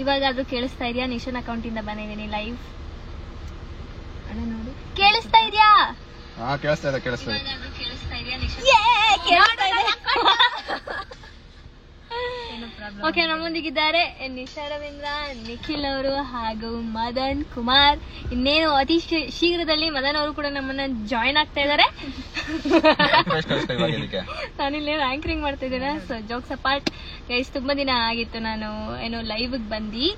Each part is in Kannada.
ಇವಾಗಾದ್ರೂ ಕೇಳಿಸ್ತಾ ಇದೆಯಾ? ನಿಶನ್ ಅಕೌಂಟ್ ಇಂದ ಬಂದಿದ್ದೀನಿ ಲೈವ್. ಅಣ್ಣ ನೋಡಿ, ಕೇಳಿಸ್ತಾ ಇದೆಯಾ? ಕೇಳಿಸ್ತಾ ಇದೆ. ಓಕೆ, ನಮ್ಮೊಂದಿಗಿದ್ದಾರೆ ನಿಶಾ ರವೀಂದ್ರ, ನಿಖಿಲ್ ಅವರು ಹಾಗೂ ಮದನ್ ಕುಮಾರ್. ಇನ್ನೇನು ಅತಿ ಶೀಘ್ರದಲ್ಲಿ ಮದನ್ ಅವರು ಕೂಡ ನಮ್ಮನ್ನ ಜಾಯಿನ್ ಆಗ್ತಾ ಇದ್ದಾರೆ. ನಾನಿಲ್ಲೇನು ಆಂಕರಿಂಗ್ ಮಾಡ್ತಾ ಇದ್ದೇನೆ. ಸೊ ಜೋಕ್ಸ್ ಅಪಾರ್ಟ್ ಗೈಸ್, ತುಂಬಾ ದಿನ ಆಗಿತ್ತು ನಾನು ಏನೋ ಲೈವ್ ಬಂದಿ.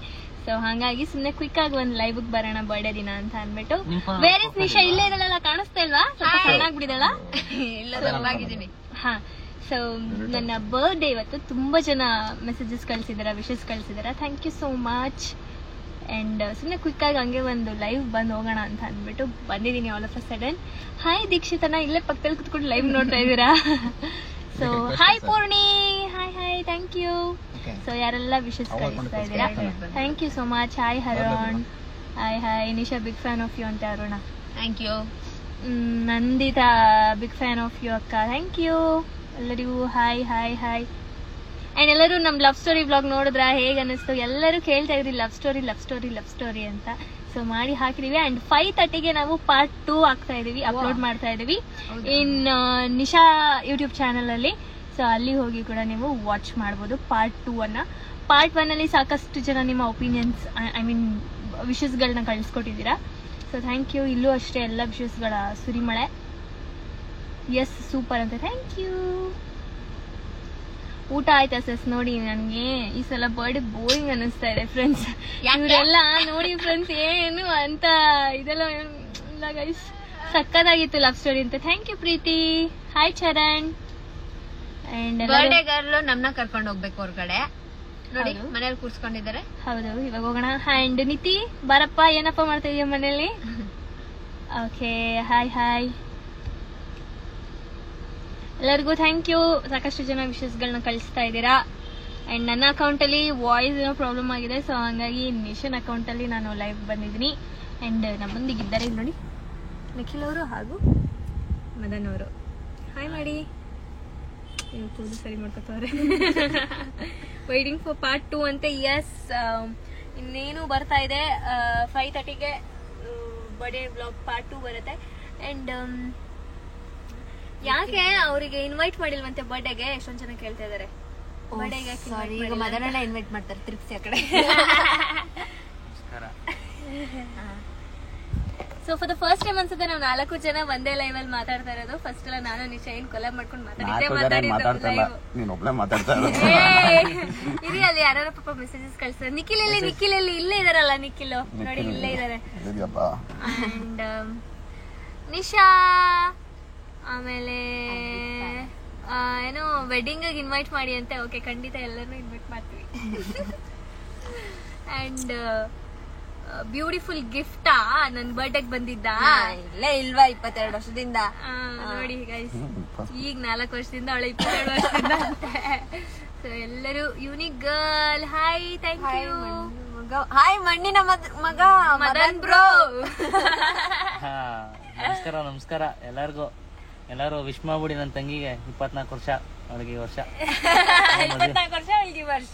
ಸೊ ಹಾಗಾಗಿ ಸುಮ್ನೆ ಕ್ವಿಕ್ ಆಗಿ ಒಂದ್ ಲೈವ್ ಬರೋಣ ಬರ್ಡೇ ದಿನ ಅಂತ ಅನ್ಬಿಟ್ಟು. Where is Nisha? ಇಲ್ಲೇ ಇದಲ್ಲ, ಕಾಣಿಸ್ತಾ ಇಲ್ವಾ? ಸ್ವಲ್ಪ ಸಣ್ಣಾಗ್ಬಿಟ್ಟಿದಲ್ಲ. ಹಾ, ಸೊ ನನ್ನ ಬರ್ಡೇ ಇವತ್ತು. ತುಂಬಾ ಜನ ಮೆಸೇಜಸ್ ಕಳ್ಸಿದಾರ, ವಿಶಸ್ ಕಳ್ಸಿದಾರ. Thank you so much. And ಸುಮ್ಮನೆ ಕ್ವಿಕ್ ಆಗಿ ಹಂಗೆ ಒಂದು ಲೈವ್ ಬಂದು ಹೋಗೋಣ ಅಂತ ಅಂದ್ಬಿಟ್ಟು ಬಂದಿದ್ದೀನಿ all of a sudden. Hi ದೀಕ್ಷಿತನ, ಇಲ್ಲೇ ಪಕ್ಕದಲ್ಲಿ ಕುತ್ಕೊಂಡು ಲೈವ್ ನೋಡ್ತಾ ಇದ್ದೀರಾ. So hi Poorni, hi hi, thank you. So ಯಾರೆಲ್ಲ ವಿಶಸ್ ಕಳಿಸ್ತಾ ಇದ್ದೀರಾ, thank you so much. Hi ಹರೋಣ್, hi hi. Nisha big fan of you ಅಂತ Aruna, thank you. Nandita big fan of you ಅಕ್ಕ, ಥ್ಯಾಂಕ್ ಯು. ಎಲ್ಲರಿಗೂ ಹಾಯ್ ಹಾಯ್ ಹಾಯ್. ಅಂಡ್ ಎಲ್ಲರೂ ನಮ್ ಲವ್ ಸ್ಟೋರಿ ವ್ಲಾಗ್ ನೋಡಿದ್ರ ಹೇಗ್ ಅನಿಸ್ತು? ಎಲ್ಲರೂ ಕೇಳ್ತಾ ಇದ್ರಿ love story love story love story ಅಂತ. ಸೊ ಮಾಡಿ ಹಾಕಿದೀವಿ. ಅಂಡ್ 5:30ಗೆ ನಾವು ಪಾರ್ಟ್ 2 ಆಗ್ತಾ ಇದೀವಿ, ಅಪ್ಲೋಡ್ ಮಾಡ್ತಾ ಇದೀವಿ ಇನ್ ನಿಶಾ ಯೂಟ್ಯೂಬ್ ಚಾನಲ್ ಅಲ್ಲಿ. ಸೊ ಅಲ್ಲಿ ಹೋಗಿ ಕೂಡ ನೀವು ವಾಚ್ ಮಾಡ್ಬೋದು ಪಾರ್ಟ್ 2 ಅನ್ನ. ಪಾರ್ಟ್ 1 ಅಲ್ಲಿ ಸಾಕಷ್ಟು ಜನ ನಿಮ್ಮ ಒಪಿನಿಯನ್ಸ್, ಐ ಮೀನ್ ವಿಶಸ್ ಗಳನ್ನ ಕಳಿಸ್ಕೊಟ್ಟಿದ್ದೀರಾ. So thank you. ಇಲ್ಲೂ ಅಷ್ಟೇ ಎಲ್ಲ ವಿಶಸ್ ಗಳ ಸುರಿಮಳೆ. ಎಸ್ ಸೂಪರ್ ಅಂತ, ಥ್ಯಾಂಕ್ ಯು. ಊಟ ಆಯ್ತಾ ಸಸ್? ನೋಡಿ, ನನ್ಗೆ ಈ ಸಲ ಬರ್ಡೇ ಬೋರಿಂಗ್ ಅನಿಸ್ತಾ ಇದೆ ಫ್ರೆಂಡ್ಸ್. ಇವರೆಲ್ಲ ನೋಡಿ ಫ್ರೆಂಡ್ಸ್, ಏನು ಅಂತ ಇದೆಲ್ಲ ಇಲ್ಲ ಗೈಸ್. ಸಕ್ಕದಾಗಿತ್ತು ಲವ್ ಸ್ಟೋರಿ ಅಂತ. Thank you Preethi. Hi Charan. And birthday girl ನಮ್ನ ಕರ್ಕೊಂಡು ಹೋಗ್ಬೇಕು ಹೊರಗಡೆ. ನೋಡಿ ಮನೇಲಿ ಕೂರ್ಸ್ಕೊಂಡಿದ್ದಾರೆ. ಹೌದು, ಇವಾಗ ಹೋಗೋಣ. ಅಂಡ್ ನಿತಿ ಬಾರಪ್ಪ, ಏನಪ್ಪ ಮಾಡ್ತಾ ಇದೀಯ ಮನೇಲಿ? ಓಕೆ, ಹಾಯ್ ಹಾಯ್ ಎಲ್ಲರಿಗೂ. Thank you. ಸಾಕಷ್ಟು ಜನ ವಿಶಸ್ಗಳನ್ನ ಕಳಿಸ್ತಾ ಇದ್ದೀರಾ. ಅಂಡ್ ನನ್ನ ಅಕೌಂಟ್ ಅಲ್ಲಿ ವಾಯ್ಸ್ ಏನೋ ಪ್ರಾಬ್ಲಮ್ ಆಗಿದೆ. ಸೊ ಹಂಗಾಗಿ ನಿಶನ್ ಅಕೌಂಟ್ ಅಲ್ಲಿ ನಾನು ಲೈವ್ ಬಂದಿದ್ದೀನಿ. ಅಂಡ್ ನಮ್ಮೊಂದಿಗಿದ್ದಾರೆ ನೋಡಿ ನಿಖಿಲ್ ಅವರು ಹಾಗೂ ಮದನ್ ಅವರು. ಹಾಯ್ ಮಾಡಿ. ನೀವು ಕೂದಲು ಸರಿ ಮಾಡ್ಕೊತವ್ರೆ. ವೈಟಿಂಗ್ ಫಾರ್ ಪಾರ್ಟ್ 2 ಅಂತೆ. ಎಸ್, ಇನ್ನೇನು ಬರ್ತಾ ಇದೆ. 5:30ಗೆ ಬರ್ಡೇ ಬ್ಲಾಗ್ ಪಾರ್ಟ್ 2 ಬರುತ್ತೆ. ಅಂಡ್ ಯಾಕೆ ಅವರಿಗೆ ಇನ್ವೈಟ್ ಮಾಡಿಲ್ವಂತೆ ಬರ್ಡೇಗೆ? ಎಷ್ಟೊಂದ್ ಜನ ಕೇಳ್ತಾ ಇದಾರೆ. ಈಗ ಮದನನ್ನ ಇನ್ವೈಟ್ ಮಾಡ್ತಾರೆ ತಿರ್ಗಿಸಿ ಆ ಕಡೆ. So for the first time ಅನ್ಸುತ್ತೆ ನಾವು 4 ಜನ ಒಂದೇ ಲೈವ್ ಅಲ್ಲಿ ಮಾತಾಡ್ತಾ ಇರೋದು. ಫಸ್ಟ್ ಎಲ್ಲ ನಾನು ನಿಶಾ ಏನ್ ಕೊಲಾಬ್ ಮಾಡ್ಕೊಂಡು ಇರಿ. ಅಲ್ಲಿ ಯಾರು ಪಾಪ ಮೆಸೇಜಸ್ ಕಳ್ಸ್ತಾರೆ. ನಿಖಿಲ್ ಎಲ್ಲಿ? ನಿಖಿಲ್ ಎಲ್ಲಿ? ಇಲ್ಲೇ ಇದಾರಲ್ಲ ನಿಖಿಲ್, ನೋಡಿ ಇಲ್ಲೇ ಇದಾರೆ. ಅಂಡ್ ನಿಶಾ ಆಮೇಲೆ ಏನೋ ವೆಡ್ಡಿಂಗ್ ಇನ್ವೈಟ್ ಮಾಡಿ ಅಂತೆ. ಓಕೆ, ಖಂಡಿತ ಎಲ್ಲರನ್ನೂ ಇನ್ವೈಟ್ ಮಾಡ್ತೀವಿ. ಅಂಡ್ ಬ್ಯೂಟಿಫುಲ್ ಗಿಫ್ಟಾ ನನ್ ಬರ್ಡೇಗ್ ಬಂದಿದ್ದ? ಇಲ್ಲೇ ಇಲ್ವಾ 22 ವರ್ಷದಿಂದ. ನೋಡಿ ಗೈಸ್, ಈಗ 4 ವರ್ಷದಿಂದ, ಅವಳು 22 ವರ್ಷದಿಂದ ಅಂತೆ. ಸೊ ಎಲ್ಲರೂ unique girl. Hi, thank you. Hi ಮಣ್ಣಿನ ಮಗ ಮದನ್ ಬ್ರೋ. ನಮಸ್ಕಾರ ನಮಸ್ಕಾರ ಎಲ್ಲಾರ್ಗು. ಎಲ್ಲಾರು ವಿಶ್ ಮಾಡ್ಬಿಡಿ ನನ್ನ ತಂಗಿಗೆ. 24 ವರ್ಷ, ಅವಳಿಗೆ ವರ್ಷ. 24 ವರ್ಷ, ಅವಳಿಗೆ ವರ್ಷ.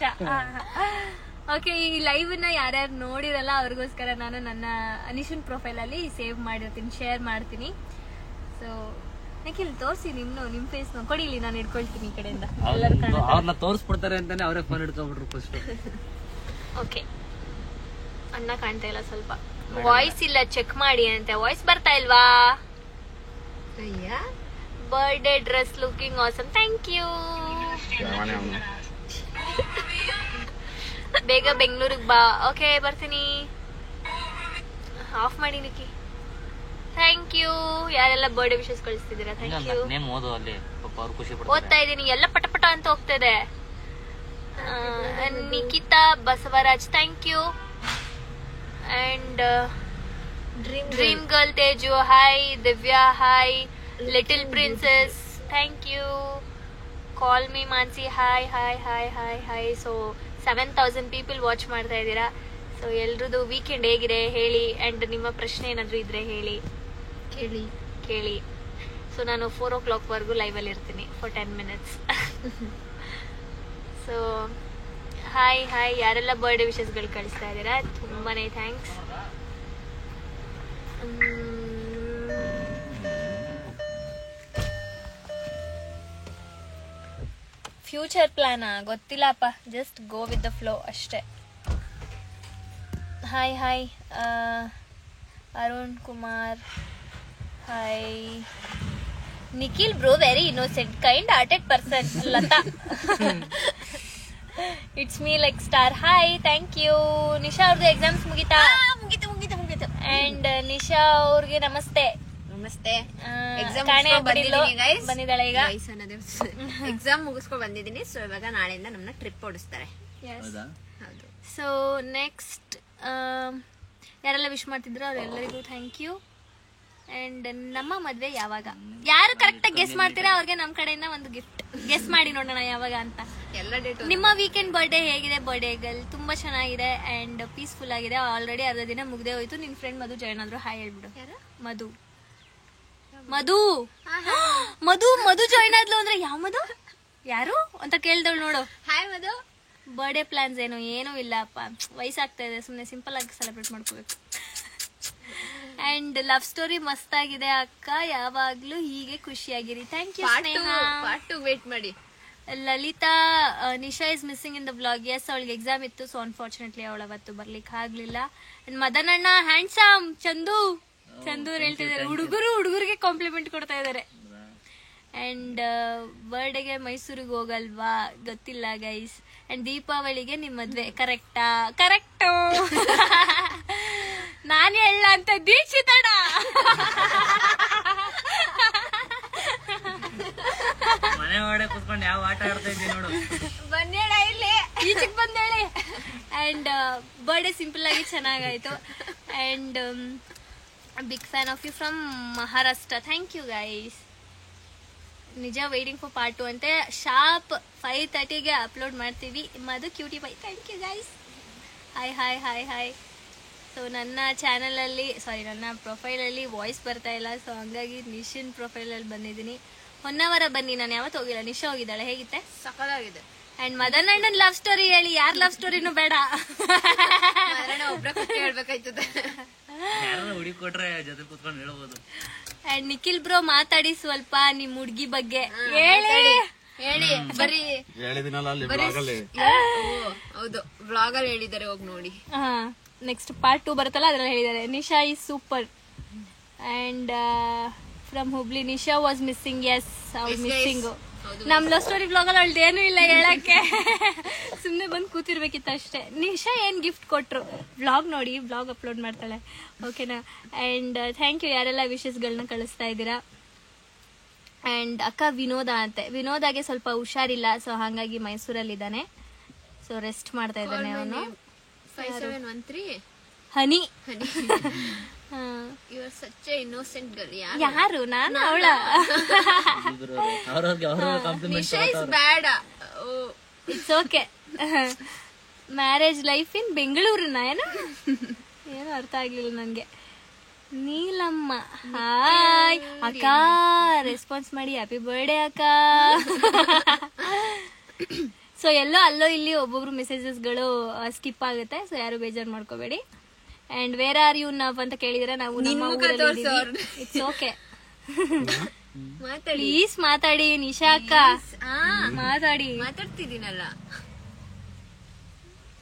ಓಕೆ, ಈ ಲೈವ್ ನ ಯಾರ್ಯಾರು ನೋಡಿರಲ್ಲ ಅವ್ರಿಗೋಸ್ಕರ ನಾನು ನನ್ನ ನಿಶನ್ ಪ್ರೊಫೈಲ್ ಅಲ್ಲಿ ಸೇವ್ ಮಾಡಿರ್ತೀನಿ, ಶೇರ್ ಮಾಡ್ತೀನಿ. ಸೊ ನಿಖಿಲ್ ತೋರಿಸಿ ನಿಮ್ ಫೇಸ್ ಕೊಡಿ, ಇಲ್ಲಿ ನಾನು ಇಟ್ಕೊಳ್ತೀನಿ ಈ ಕಡೆಯಿಂದ. ಅವ್ರನ್ನ ತೋರಿಸ್ಬಿಡ್ತಾರೆ ಅಂತಾನೆ ಅವರೇ ಫೋನ್ ಹಿಡ್ಕೊಂಡ್ಬಿಟ್ರು ಫಸ್ಟ್. ಓಕೆ, ಅನ್ನ ಕಾಣ್ತಾ ಇಲ್ಲ, ಸ್ವಲ್ಪ ವಾಯ್ಸ್ ಇಲ್ಲ, ಚೆಕ್ ಮಾಡಿ ಅಂತೆ. ವಾಯ್ಸ್ ಬರ್ತಾ ಇಲ್ವಾ? Birthday dress looking awesome, thank you. ಬೇಗ ಬೆಂಗಳೂರಿಗೆ ಬಾ. ಓಕೆ, ಬರ್ತೀನಿ. ಆಫ್ ಮಾಡಿ ನಿಕ್ಕಿ. Thank you. ಯಾರೆಲ್ಲ ಬರ್ಡೇ ವಿಶಸ್ ಕಳಿಸ್ತಿದ್ದೀರಾ? Thank you. ಓದ್ತಾ ಇದ್ದೀನಿ, ಎಲ್ಲ ಪಟಪಟ ಅಂತ ಹೋಗ್ತಿದೆ. Nikhita Basavaraj, thank you. And dream girl Teju, hi. Divya, hi. Little princess, thank you. Call me Mansi, hi hi hi hi hi. So 7,000 people watch ಮಾಡ್ತಾ ಇದ್ದೀರಾ. ಸೊ ಎಲ್ರದ್ದು ವೀಕೆಂಡ್ ಹೇಗಿದೆ ಹೇಳಿ. ಅಂಡ್ ನಿಮ್ಮ ಪ್ರಶ್ನೆ ಏನಾದ್ರು ಇದ್ರೆ ಹೇಳಿ, ಕೇಳಿ. ಸೊ ನಾನು 4 o'clock ವರೆಗೂ ಲೈವ್ ಅಲ್ಲಿ ಇರ್ತೀನಿ for 10 minutes. So hi hi, ಯಾರೆಲ್ಲ ಬರ್ಡೇ ವಿಶಸ್ಗಳು ಕಳಿಸ್ತಾ ಇದ್ದೀರಾ ತುಂಬಾನೇ ಥ್ಯಾಂಕ್ಸ್. ಫ್ಯೂಚರ್ ಪ್ಲಾನಾ ಗೊತ್ತಿಲ್ಲಪ್ಪ, just go with the flow ಅಷ್ಟೇ. Hi hi Arun Kumar, hi Nikhil bro, very innocent kind hearted person. Lata it's me like star. Hi, thank you. Nisha ಅವ್ರದ್ದು ಎಕ್ಸಾಮ್ಸ್ ಮುಗಿತಾ? ಮುಗೀತು. ಅಂಡ್ ನಿಶಾ ಅವ್ರಿಗೆ ನಮಸ್ತೆ. ನಮಸ್ತೆ. ಬಂದಿದ್ದಾಳೆ ಈಗ. ಎಕ್ಸಾಮ್ ಮುಗಿಸ್ಕೊಂಡು ಬಂದಿದ್ದೀನಿ. ಸೊ ಇವಾಗ ನಾಳೆಯಿಂದ ನಮ್ಮನ್ನ ಟ್ರಿಪ್ ಓಡಿಸ್ತಾರೆ. ಸೊ ನೆಕ್ಸ್ಟ್ ಯಾರೆಲ್ಲ ವಿಶ್ ಮಾಡ್ತಿದ್ರು ಅವ್ರೆಲ್ಲರಿಗೂ ಥ್ಯಾಂಕ್ ಯು. ಅಂಡ್ ನಮ್ಮ ಮದ್ವೆ ಯಾವಾಗ? ಯಾರು ಕರೆಕ್ಟಾಗಿ ಗೆಸ್ ಮಾಡ್ತೀರಾ ಅವ್ರಿಗೆ ನಮ್ಮ ಕಡೆಯಿಂದ ಒಂದು ಗಿಫ್ಟ್. ಗೆಸ್ ಮಾಡಿ ನೋಡೋಣ ಯಾವಾಗ ಅಂತ. ಎಲ್ಲ ಡೇಟ್. ನಿಮ್ಮ ವೀಕೆಂಡ್ ಬರ್ಡೇ ಹೇಗಿದೆ? ಬರ್ಡೇ ಗರ್ಲ್ ತುಂಬಾ ಚೆನ್ನಾಗಿದೆ ಅಂಡ್ ಪೀಸ್ಫುಲ್ ಆಗಿದೆ. ಆಲ್ರೆಡಿ ಅರ್ಧ ದಿನ ಮುಗ್ದೇ ಹೋಯ್ತು. ನಿನ್ ಫ್ರೆಂಡ್ ಮಧು ಜಾಯ್ನ್ ಆದ್ರು. ಹಾಯ್ ಹೇಳ್ಬಿಡು. ಮಧು ಜಾಯ್ನ್ ಆದ್ಲು ಅಂದ್ರೆ ಯಾವ ಮಧು ಯಾರು ಅಂತ ಕೇಳ್ದವಳು ನೋಡು. ಹಾಯ್ ಮಧು. ಬರ್ಡೇ ಪ್ಲಾನ್ಸ್ ಏನೂ ಇಲ್ಲಪ್ಪ, ವಯಸ್ಸಾಗ್ತಾ ಇದೆ, ಸುಮ್ನೆ ಸಿಂಪಲ್ ಆಗಿ ಸೆಲೆಬ್ರೇಟ್ ಮಾಡ್ಕೋಬೇಕು. ಅಂಡ್ ಲವ್ ಸ್ಟೋರಿ ಮಸ್ತ್ ಆಗಿದೆ ಅಕ್ಕ, ಯಾವಾಗ್ಲೂ ಹೀಗೆ ಖುಷಿಯಾಗಿರಿ. Thank you. ಪಾರ್ಟ್ 2 ವೇಟ್ ಮಾಡಿ. Lalita, Nisha is missing in the blog. Yes, ಅವಳಿಗೆ ಎಕ್ಸಾಮ್ ಇತ್ತು, ಸೊ ಅನ್ಫಾರ್ಚುನೇಟ್ಲಿ ಅವಳು ಅವತ್ತು ಬರ್ಲಿಕ್ಕೆ ಆಗ್ಲಿಲ್ಲ. ಅಂಡ್ ಮದನ್ ಅಣ್ಣ ಹ್ಯಾಂಡ್ಸಮ್. ಚಂದು ಹೇಳ್ತಿದ್ದಾರೆ. ಹುಡುಗರಿಗೆ ಕಾಂಪ್ಲಿಮೆಂಟ್ ಕೊಡ್ತಾ ಇದಾರೆ. ಅಂಡ್ ಬರ್ಡೇಗೆ ಮೈಸೂರಿಗೆ ಹೋಗಲ್ವಾ? ಗೊತ್ತಿಲ್ಲ ಗೈಸ್. ಅಂಡ್ ದೀಪಾವಳಿಗೆ ನಿಮ್ ಮದ್ವೆ ಕರೆಕ್ಟಾ? ಕರೆಕ್ಟು. ನಾನು ಹೇಳ ಅಂತ ದೀಕ್ಷಿತಣ. ಮನೆ ಒಳಗಡೆ ಕೂತ್ಕೊಂಡು ಯಾವ ಆಟ ಆಡ್ತಾ ಇದ್ದೀನಿ ನೋಡು. ಬಂದೇಳ ಇಲ್ಲಿ ಈಚೆಗೆ ಬಂದೇಳಿ. ಅಂಡ್ ಬರ್ಡೇ ಸಿಂಪಲ್ ಆಗಿ ಚೆನ್ನಾಗಾಯ್ತು. And big fan of you from Maharashtra. Thank you guys. ನಿಜ ವೇಟಿಂಗ್ ಫಾರ್ ಪಾರ್ಟ್ 2 ಅಂತೆ. ಶಾರ್ಪ್ 5:30ಗೆ ಅಪ್ಲೋಡ್ ಮಾಡ್ತೀವಿ. Madhu cutie bye. Thank you guys. Hi hi hi hi. So ನನ್ನ ಚಾನಲಲ್ಲಿ ನನ್ನ ಪ್ರೊಫೈಲಲ್ಲಿ ವಾಯ್ಸ್ ಬರ್ತಾ ಇಲ್ಲ, ಸೊ ಹಂಗಾಗಿ ನಿಶಿನ್ ಪ್ರೊಫೈಲಲ್ಲಿ ಬಂದಿದ್ದೀನಿ. ಹೊನ್ನಾವರ ಬನ್ನಿ, ನಾನು ಯಾವತ್ತು ಹೋಗಿಲ್ಲ. ನಿಶಾ ಹೋಗಿದ್ದಾಳೆ. ಹೇಗಿತ್ತೆ? ಸಕಲಾಗಿದೆ. ಅಂಡ್ ಮದನ್ ಅಣ್ಣನ್ ಲವ್ ಸ್ಟೋರಿ ಹೇಳಿ. ಯಾರ ಲವ್ ಸ್ಟೋರಿನೂ ಬೇಡ, ಒಬ್ರ ಹೇಳ್ಬೇಕಾಯ್ತದೆ. ಯಾರು ಹುಡುಗಿ ಕೊಟ್ರೆ ಜೊತೆ ಕೂತ್ಕೊಂಡು ಹೇಳ್ಬೋದು. ಅಂಡ್ ನಿಖಿಲ್ ಬ್ರೋ ಮಾತಾಡಿ ಸ್ವಲ್ಪ ನಿಮ್ ಹುಡ್ಗಿ ಬಗ್ಗೆ ಹೇಳಿ. ಬರೀ ಹೇಳಿದಿನಲ್ಲ ಅಲ್ಲಿ ಹೌದು, ವ್ಲಾಗ್ ಅಲ್ಲಿ ಹೇಳಿದ್ದಾರೆ, ಹೋಗಿ ನೋಡಿ. ನೆಕ್ಸ್ಟ್ ಪಾರ್ಟ್ 2 ಬರುತ್ತಲ್ಲ, ಅದ್ರಲ್ಲಿ ಹೇಳಿದ್ದಾರೆ. Nisha is super. And from Hubli, Nisha was missing. Yes, missing. ನಮ್ ಲವ್ ಸ್ಟೋರಿ ಬ್ಲಾಗ್ ಅಲ್ಲಿ ಅವಳ್ದು ಏನೂ ಇಲ್ಲ ಹೇಳಕ್ಕೆ. ಸುಮ್ನೆ ಬಂದು ಕೂತಿರ್ಬೇಕಿತ್ತು ಅಷ್ಟೇ. ನಿಶಾ ಏನ್ ಗಿಫ್ಟ್ ಕೊಟ್ರು ವ್ಲಾಗ್ ನೋಡಿ, ವ್ಲಾಗ್ ಅಪ್ಲೋಡ್ ಮಾಡ್ತಾಳೆ. ಓಕೆನಾ? ಅಂಡ್ ಥ್ಯಾಂಕ್ ಯು ಯಾರೆಲ್ಲ ವಿಶಸ್ಗಳನ್ನ ಕಳಿಸ್ತಾ ಇದ್ದೀರಾ. ಅಂಡ್ ಅಕ್ಕ ವಿನೋದ ಅಂತೆ. ವಿನೋದಾಗೆ ಸ್ವಲ್ಪ ಹುಷಾರಿಲ್ಲ, ಸೊ ಹಾಗಾಗಿ ಮೈಸೂರಲ್ಲಿ ಇದ್ದಾನೆ. ಸೊ ರೆಸ್ಟ್ ಮಾಡ್ತಾ ಇದ್ದಾನೆ ಅವನು. 5713 honey. You are such a innocent girl. ಯಾರು? ನಾನು ಅವಳ. Nisha is bad. It's okay. Marriage life in ಬೆಂಗಳೂರಿನ ಏನು ಅರ್ಥ ಆಗ್ಲಿಲ್ಲ ನನ್ಗೆ. ನೀಲಮ್ಮ, ಹಾಯ್ ಅಕ್ಕ, ರೆಸ್ಪಾನ್ಸ್ ಮಾಡಿ. ಹ್ಯಾಪಿ ಬರ್ಡೇ ಅಕ್ಕ. ಸೊ ಅಲ್ಲೋ ಇಲ್ಲಿ ಒಬ್ಬೊಬ್ರು ಮೆಸೇಜಸ್ಗಳು ಸ್ಕಿಪ್ ಆಗುತ್ತೆ, ಸೊ ಯಾರು ಬೇಜಾರು ಮಾಡ್ಕೋಬೇಡಿ. ಅಂಡ್ ವೇರ್ ಆರ್ ಯು ನವ್ ಅಂತ ಕೇಳಿದ್ರೆ ನಾವು ಇಟ್ಸ್ ಓಕೆ. ಪ್ಲೀಸ್ ಮಾತಾಡಿ ನಿಶಾ ಅಕ್ಕ, ಮಾತಾಡ್ತಿದ್ದೀನಲ್ಲ.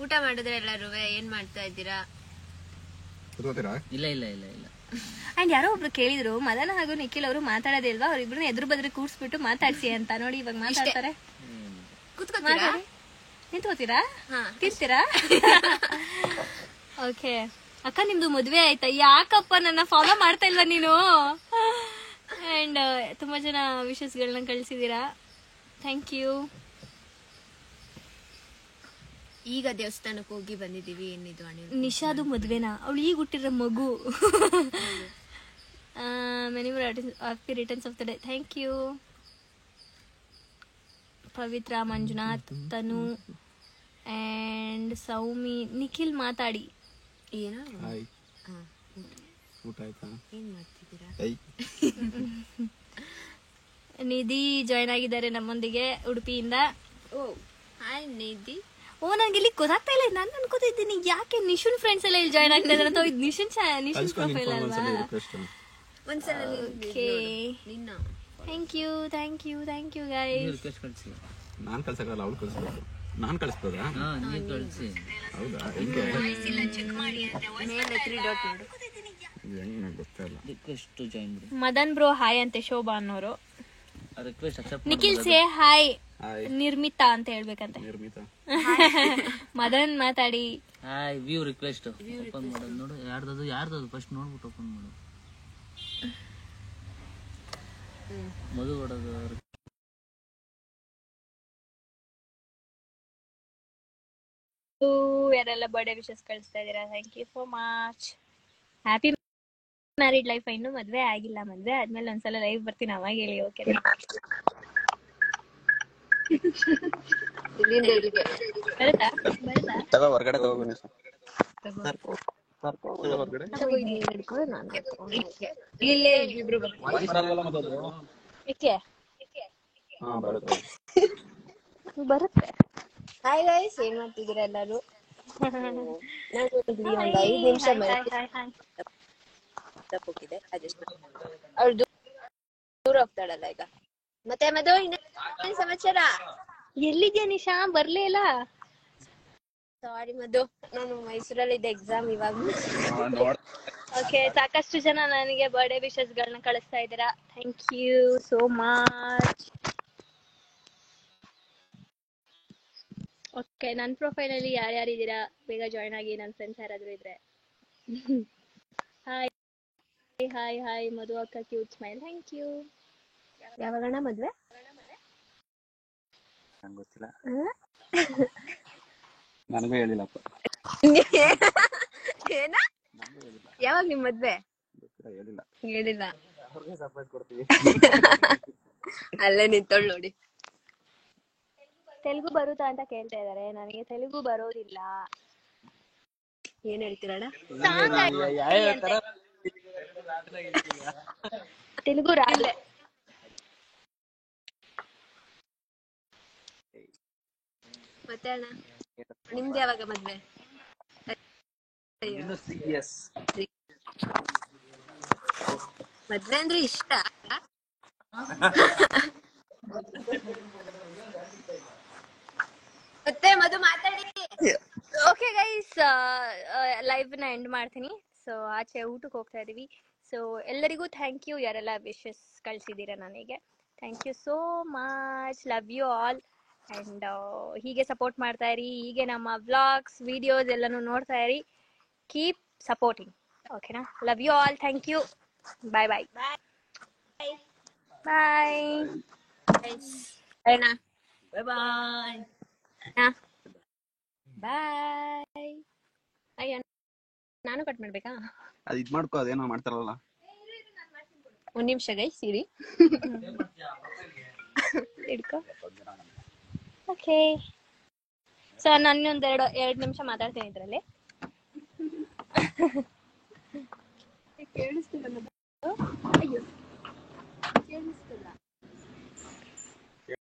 ಊಟ ಮಾಡಿದ್ರೆ ಎಲ್ಲರೂ ಏನ್ ಮಾಡ್ತಾ ಇದ್ದೀರಾ? ಇಲ್ಲ ಇಲ್ಲ ಇಲ್ಲ ಇಲ್ಲ. ಅಂಡ್ ಯಾರೋ ಒಬ್ರು ಕೇಳಿದ್ರು, ಮದನ ಹಾಗೂ ನಿಖಿಲ್ ಅವರು ಮಾತಾಡೋದೇ ಇಲ್ವಾ, ಅವ್ರಿಬ್ರು ಎದುರು ಬದ್ರೆ ಕೂರ್ಸ್ಬಿಟ್ಟು ಮಾತಾಡ್ಸಿ ಅಂತ. ನೋಡಿ ಇವಾಗ ಮಾತಾಡ್ತಾರೆ. ನಿಂತ್ಕೋತೀರಾ? ತಿಂತೀರಾ? ಓಕೆ ಅಕ್ಕ, ನಿಮ್ದು ಮದ್ವೆ ಆಯ್ತಾ? ಯಾಕಪ್ಪ ನನ್ನ ಫಾಲೋ ಮಾಡ್ತಾ ಇಲ್ವಾ ನೀನು? ಅಂಡ್ ತುಂಬಾ ಜನ ವಿಶಸ್ಗಳನ್ನ ಕಳಿಸಿದೀರಾ. Thank you. ಈಗ ದೇವಸ್ಥಾನಕ್ಕೆ ಹೋಗಿ ಬಂದಿದೀವಿ. ಏನಿದು ನಿಶಾದು ಮದ್ವೆನಾ? ಅವಳು ಈಗ ಹುಟ್ಟಿರೋ ಮಗು. Many happy returns of the day. Thank you. Pavitra, Manjunath, Tanu and Saumi. Nikhil ಮಾತಾಡಿ. ಏನೋ ಊಟ ಆಯ್ತಾ? ಏನ್ ಮಾಡ್ತಿದ್ದೀರಾ? ನಿಧಿ ಜಾಯ್ನ್ ಆಗಿದ್ದಾರೆ ನಮ್ಮೊಂದಿಗೆ ಉಡುಪಿಯಿಂದ. ಓ ಹಾಯ್ ನಿಧಿ. ಓ ನಂಗೆ ಇಲ್ಲಿ ಗೊತ್ತಾಗ್ತಾ ಇಲ್ಲ, ನಾನು ಅನ್ಕೋತಿದ್ದೀನಿ ಯಾಕೆ ನಿಶುನ್ ಫ್ರೆಂಡ್ಸ್ ಎಲ್ಲ ಇಲ್ಲಿ ಜಾಯ್ನ್ ಆಗ್ತಾ ಇದಾರೆ ಅಂತ. ಇದು ನಿಶುನ್ ಪ್ರೊಫೈಲ್ ಅಲ್ವಾ? ಒಂದ್ಸಲ okay, thank you guys. Request ಕಳಿಸಿ. ನಾನ್ ಕಳ್ಸಕ್ಕಲ್ಲ, ಅವ್ಳು ಕಳ್ಸ್ಬೇಕು. ನಾನ್ ಕಳಿಸ್ಬೋದಾ? ನೀವು ಕಳಿಸಿ. ಹೌದಾ? ಹೆಂಗೆ? ಮೇಲೆ 3 ಡಾಟ್ ನೋಡು. ಹೆಂಗ್ ನಂಗೆ ಗೊತ್ತಿಲ್ಲ. ರಿಕ್ವೆಸ್ಟ್ ಜಾಯಿನ್ ಬಿಡಿ. ಮದನ್ ಬ್ರೋ ಹಾಯ್ ಅಂತೆ ಶೋಭಾ ಅನ್ನೋರು. Request accept Nikhil say hi hi Nirmita ಅಂತ ಹೇಳ್ಬೇಕಂತೆ. ನಿರ್ಮಿತಾ. ಮದನ್ ಮಾತಾಡಿ. ಹಾಯ್ ವ್ಯೂ ರಿಕ್ವೆಸ್ಟ್ ಓಪನ್ ಮಾಡೋದು ನೋಡು. ಯಾರ್ದದು ಫಸ್ಟ್ ನೋಡ್ಬಿಟ್ಟು ಓಪನ್ ಮಾಡು. ಮಧು ಹೊಡೋದು. ಯಾರೆಲ್ಲ ಬರ್ಡೇ ವಿಶಸ್ ಕಳಿಸ್ತಾ ಇದೀರಾ, thank you so much. Happy married life. ಇನ್ನು ಮದ್ವೆ ಆಗಿಲ್ಲ, ಮದ್ವೆ ಆದ್ಮೇಲೆ ಒಂದ್ಸಲ ಲೈವ್ ಬರ್ತೀನಿ, ಅವಾಗ ಹೇಳಿ. ಓಕೆ ಬರುತ್ತಾ ತಗೋ ಹೊರಗಡೆ ತಗೋಬನ್ನಿ ಸರ್. ಇಲ್ಲೇ ಇಬ್ರು ಏಕೆ ಹಾ ಬರುತ್ತೆ. ಬರುತ್ತೆ. ಹಾಯ್ ಗೈಸ್, ಏನ್ ಮಾಡ್ತಿದ್ದೀರಾ ಎಲ್ಲರೂ? ನಾನು ಒಂದ್ 5 ನಿಮಿಷ ಹೋಗಿದೆ, ಅಡ್ಜಸ್ಟ್ ಅವ್ರು ದೂರ ಹೋಗ್ತಾಳಲ್ಲ ಈಗ. ಮತ್ತೆ ಮಧು, ಇನ್ನೇನ್ ಸಮಾಚಾರ? ಎಲ್ಲಿದ್ಯಾ ನಿಶಾ? ಬರ್ಲೇ ಇಲ್ಲ. ಸಾರಿ ಮಧು, ನಾನು ಮೈಸೂರಲ್ಲಿದ್ದೆ, ಎಕ್ಸಾಮ್ ಇವಾಗ. ಓಕೆ, ಸಾಕಷ್ಟು ಜನ ನನಗೆ ಬರ್ಡೇ ವಿಶಸ್ ಗಳನ್ನ ಕಳಿಸ್ತಾ ಇದ್ದೀರಾ, thank you so much. Okay, ನನ್ನ ಪ್ರೊಫೈಲ್ ಅಲ್ಲಿ ಯಾರ್ಯಾರಿದ್ದೀರಾ ಬೇಗ ಜಾಯ್ನ್ ಆಗಿ, ನನ್ನ ಫ್ರೆಂಡ್ಸ್ ಯಾರಾದ್ರೂ ಇದ್ರೆ. ಹಾಯ್ ಹಾಯ್ ಹಾಯ್ ಮಧು ಅಕ್ಕ, ಕ್ಯೂಟ್ ಸ್ಮೈಲ್, ಥ್ಯಾಂಕ್ ಯು. ಯಾವಾಗಣ್ಣ ಮದ್ವೆ? ನಂಗೆ ಗೊತ್ತಿಲ್ಲ, ನನಗೂ ಹೇಳಿಲ್ಲಪ್ಪ. ಏನ? ಯಾವಾಗ ನಿಮ್ ಮದ್ವೆ? ಹೇಳಿಲ್ಲ. ಸರ್ಪ್ರೈಸ್ ಕೊಡ್ತೀವಿ. ಅಲ್ಲೇ ನಿಂತೋಳ್ ನೋಡಿ. ತೆಲುಗು ಬರುತ್ತಾ ಅಂತ ಕೇಳ್ತಾ ಇದಾರೆ, ನನಗೆ ತೆಲುಗು ಬರೋದಿಲ್ಲ. ಏನ್ ಹೇಳ್ತೀರಣ್ಣ? ತೆಲುಗು ರಾಲೆ. ಮತ್ತೆ ಅಣ್ಣ, ನಿಮ್ದು ಯಾವಾಗ ಮದ್ವೆ? ಮದ್ವೆ ಅಂದ್ರೆ ಇಷ್ಟ. ಮತ್ತೆ ಮಧು ಮಾತಾಡಿ. ಓಕೆ ಗೈಸ್, ಲೈವ್ ನ ಎಂಡ್ ಮಾಡ್ತೀನಿ. ಸೊ ಆಚೆ ಊಟಕ್ಕೆ ಹೋಗ್ತಾ ಇದೀವಿ. ಸೊ ಎಲ್ಲರಿಗೂ ಥ್ಯಾಂಕ್ ಯು, ಯಾರೆಲ್ಲ ವಿಶಸ್ ಕಳ್ಸಿದ್ದೀರಾ ನನಗೆ, thank you so much. Love you all. And ಹೀಗೆ ಸಪೋರ್ಟ್ ಮಾಡ್ತಾ ಇರಿ, ಹೀಗೆ ನಮ್ಮ ವ್ಲಾಗ್ಸ್ ವಿಡಿಯೋಸ್ ಎಲ್ಲಾನು ನೋಡ್ತಾ ಇರಿ. ಕೀಪ್ ಸಪೋರ್ಟಿಂಗ್, ಓಕೆನಾ? Love you all, thank you, bye bye bye ಅಣ್ಣ ಬಾಯ್ ಬಾಯ್ ಬಾಯ್. ಅಯ್ಯ, ನಾನು ಕಟ್ ಮಾಡ್ಬೇಕಾ? ಅದು ಇದ್ ಮಾಡ್ಕೋ, ಅದೇನೋ ಮಾಡ್ತಾರಲ್ಲ. 1 ನಿಮಿಷ ಗೈಸ್ ಇರಿ. ಇಡ್ಕೊ. ಓಕೆ, ಸೊ ನಾನೊಂದು 2 ನಿಮಿಷ ಮಾತಾಡ್ತೀನಿ ಇದ್ರಲ್ಲಿ. ಕೇಳಿಸ್ತಿಲ್ಲ? ಅಯ್ಯೋ, ಕೇಳಿಸ್ತಿಲ್ಲ.